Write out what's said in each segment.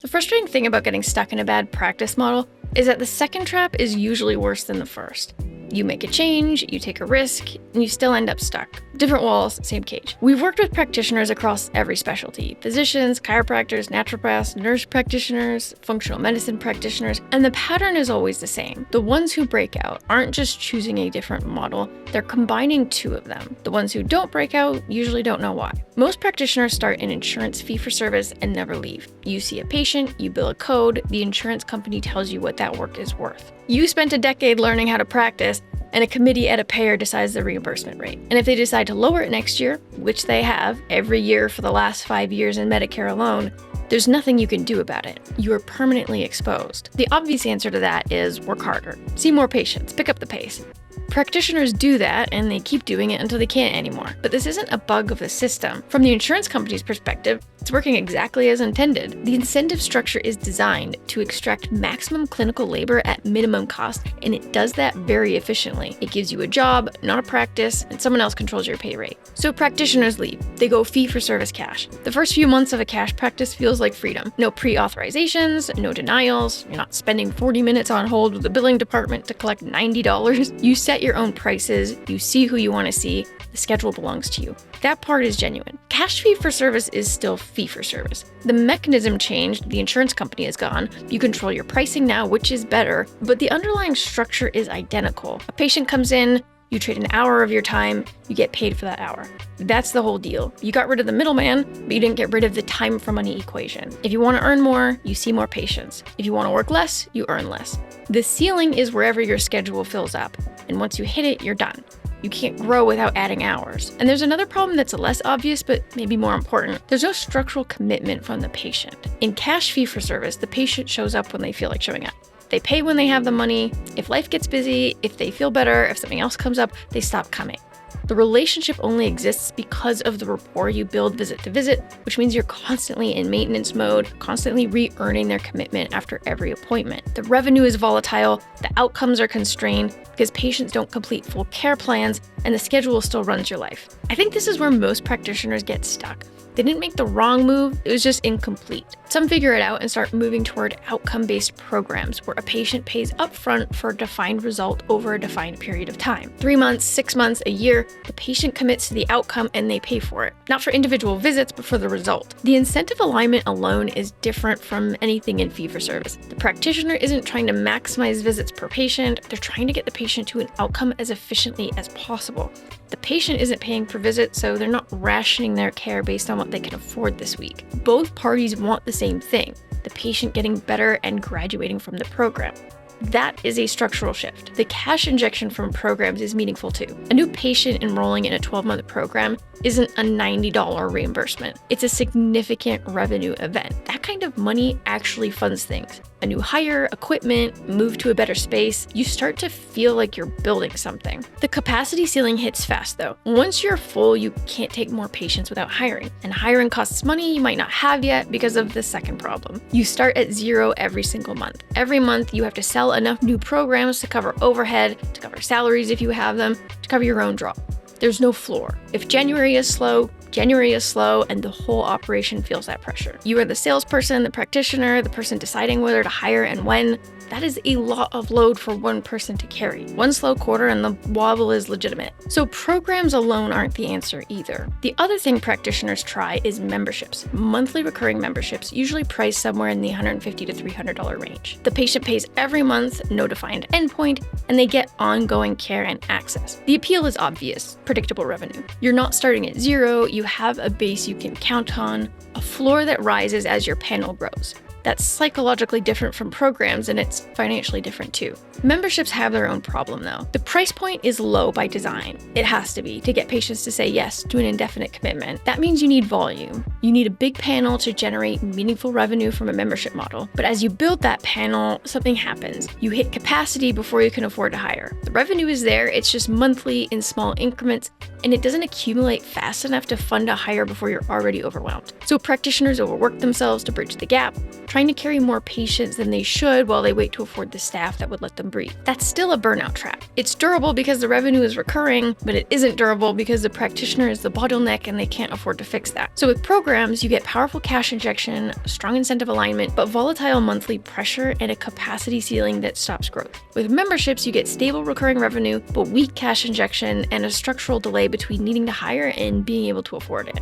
The frustrating thing about getting stuck in a bad practice model is that the second trap is usually worse than the first. You make a change, you take a risk, and you still end up stuck. Different walls, same cage. We've worked with practitioners across every specialty: physicians, chiropractors, naturopaths, nurse practitioners, functional medicine practitioners, and the pattern is always the same. The ones who break out aren't just choosing a different model, they're combining two of them. The ones who don't break out usually don't know why. Most practitioners start in insurance fee-for-service and never leave. You see a patient, you bill a code, the insurance company tells you what that work is worth. You spent a decade learning how to practice, and a committee at a payer decides the reimbursement rate. And if they decide to lower it next year, which they have every year for the last 5 years in Medicare alone, there's nothing you can do about it. You are permanently exposed. The obvious answer to that is work harder, see more patients, pick up the pace. Practitioners do that, and they keep doing it until they can't anymore. But this isn't a bug of the system. From the insurance company's perspective, it's working exactly as intended. The incentive structure is designed to extract maximum clinical labor at minimum cost, and it does that very efficiently. It gives you a job, not a practice, and someone else controls your pay rate. So practitioners leave. They go fee-for-service cash. The first few months of a cash practice feels like freedom. No pre-authorizations, no denials. You're not spending 40 minutes on hold with the billing department to collect $90. You set your own prices, you see who you want to see, the schedule belongs to you. That part is genuine. Cash fee for service is still fee for service. The mechanism changed, the insurance company is gone, you control your pricing now, which is better, but the underlying structure is identical. A patient comes in, you trade an hour of your time, you get paid for that hour. That's the whole deal. You got rid of the middleman, but you didn't get rid of the time for money equation. If you want to earn more, you see more patients. If you want to work less, you earn less. The ceiling is wherever your schedule fills up, and once you hit it, you're done. You can't grow without adding hours. And there's another problem that's less obvious, but maybe more important. There's no structural commitment from the patient. In cash fee for service, the patient shows up when they feel like showing up. They pay when they have the money. If life gets busy, if they feel better, if something else comes up, they stop coming. The relationship only exists because of the rapport you build visit to visit, which means you're constantly in maintenance mode, constantly re-earning their commitment after every appointment. The revenue is volatile, the outcomes are constrained because patients don't complete full care plans, and the schedule still runs your life. I think this is where most practitioners get stuck. They didn't make the wrong move, it was just incomplete. Some figure it out and start moving toward outcome-based programs where a patient pays upfront for a defined result over a defined period of time. 3 months, 6 months, a year, the patient commits to the outcome and they pay for it. Not for individual visits, but for the result. The incentive alignment alone is different from anything in fee-for-service. The practitioner isn't trying to maximize visits per patient, they're trying to get the patient to an outcome as efficiently as possible. The patient isn't paying per visit, so they're not rationing their care based on what they can afford this week. Both parties want the same thing, the patient getting better and graduating from the program. That is a structural shift. The cash injection from programs is meaningful too. A new patient enrolling in a 12-month program isn't a $90 reimbursement. It's a significant revenue event. That kind of money actually funds things. A new hire, equipment, move to a better space, you start to feel like you're building something. The capacity ceiling hits fast though. Once you're full, you can't take more patients without hiring. And hiring costs money you might not have yet because of the second problem. You start at zero every single month. Every month you have to sell enough new programs to cover overhead, to cover salaries if you have them, to cover your own draw. There's no floor. If January is slow, and the whole operation feels that pressure. You are the salesperson, the practitioner, the person deciding whether to hire and when. That is a lot of load for one person to carry. One slow quarter and the wobble is legitimate. So programs alone aren't the answer either. The other thing practitioners try is memberships. Monthly recurring memberships, usually priced somewhere in the $150 to $300 range. The patient pays every month, no defined endpoint, and they get ongoing care and access. The appeal is obvious, predictable revenue. You're not starting at zero, you have a base you can count on, a floor that rises as your panel grows. That's psychologically different from programs, and it's financially different too. Memberships have their own problem though. The price point is low by design. It has to be to get patients to say yes to an indefinite commitment. That means you need volume. You need a big panel to generate meaningful revenue from a membership model. But as you build that panel, something happens. You hit capacity before you can afford to hire. The revenue is there, it's just monthly in small increments, and it doesn't accumulate fast enough to fund a hire before you're already overwhelmed. So practitioners overwork themselves to bridge the gap, trying to carry more patients than they should while they wait to afford the staff that would let them breathe. That's still a burnout trap. It's durable because the revenue is recurring, but it isn't durable because the practitioner is the bottleneck and they can't afford to fix that. So with programs, you get powerful cash injection, strong incentive alignment, but volatile monthly pressure and a capacity ceiling that stops growth. With memberships, you get stable recurring revenue, but weak cash injection and a structural delay between needing to hire and being able to afford it.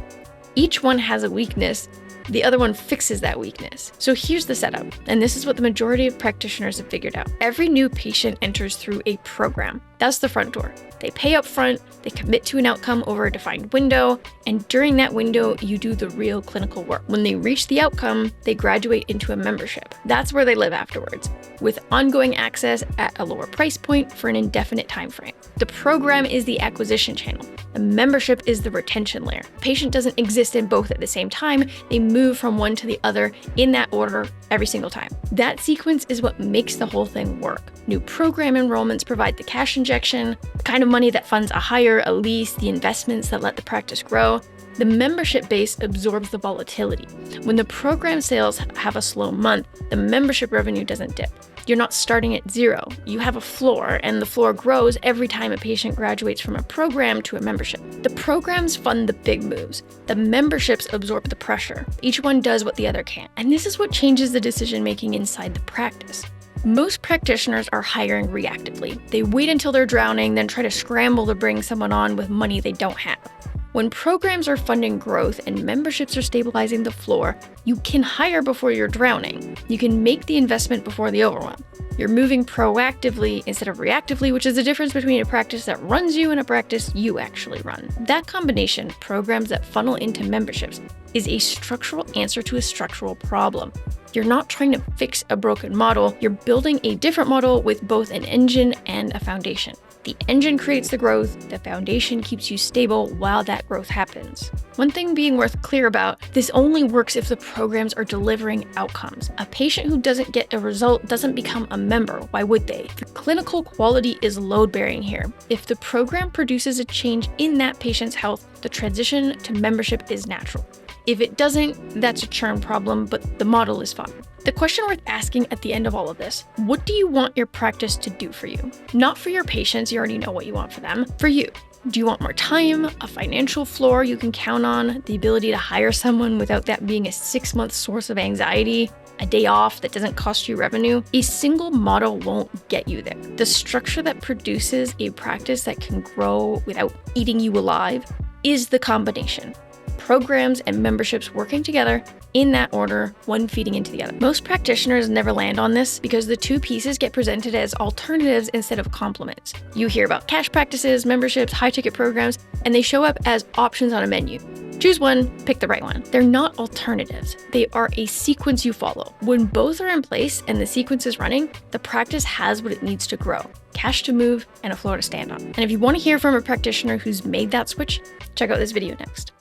Each one has a weakness. The other one fixes that weakness. So here's the setup, and this is what the majority of practitioners have figured out. Every new patient enters through a program. That's the front door. They pay up front, they commit to an outcome over a defined window, and during that window, you do the real clinical work. When they reach the outcome, they graduate into a membership. That's where they live afterwards, with ongoing access at a lower price point for an indefinite time frame. The program is the acquisition channel. The membership is the retention layer. The patient doesn't exist in both at the same time. They move from one to the other in that order every single time. That sequence is what makes the whole thing work. New program enrollments provide the cash injection, the kind of money that funds a hire, a lease, the investments that let the practice grow. The membership base absorbs the volatility. When the program sales have a slow month, the membership revenue doesn't dip. You're not starting at zero. You have a floor, and the floor grows every time a patient graduates from a program to a membership. The programs fund the big moves. The memberships absorb the pressure. Each one does what the other can't. And this is what changes the decision-making inside the practice. Most practitioners are hiring reactively. They wait until they're drowning, then try to scramble to bring someone on with money they don't have. When programs are funding growth and memberships are stabilizing the floor, you can hire before you're drowning. You can make the investment before the overwhelm. You're moving proactively instead of reactively, which is the difference between a practice that runs you and a practice you actually run. That combination, programs that funnel into memberships, is a structural answer to a structural problem. You're not trying to fix a broken model, you're building a different model with both an engine and a foundation. The engine creates the growth, the foundation keeps you stable while that growth happens. One thing being worth clear about, this only works if the programs are delivering outcomes. A patient who doesn't get a result doesn't become a member. Why would they? The clinical quality is load-bearing here. If the program produces a change in that patient's health, the transition to membership is natural. If it doesn't, that's a churn problem, but the model is fine. The question worth asking at the end of all of this, what do you want your practice to do for you? Not for your patients, you already know what you want for them. For you. Do you want more time, a financial floor you can count on, the ability to hire someone without that being a 6-month source of anxiety, a day off that doesn't cost you revenue? A single model won't get you there. The structure that produces a practice that can grow without eating you alive is the combination. Programs and memberships working together in that order, one feeding into the other. Most practitioners never land on this because the two pieces get presented as alternatives instead of complements. You hear about cash practices, memberships, high-ticket programs, and they show up as options on a menu. Choose one, pick the right one. They're not alternatives. They are a sequence you follow. When both are in place and the sequence is running, the practice has what it needs to grow: cash to move and a floor to stand on. And if you want to hear from a practitioner who's made that switch, check out this video next.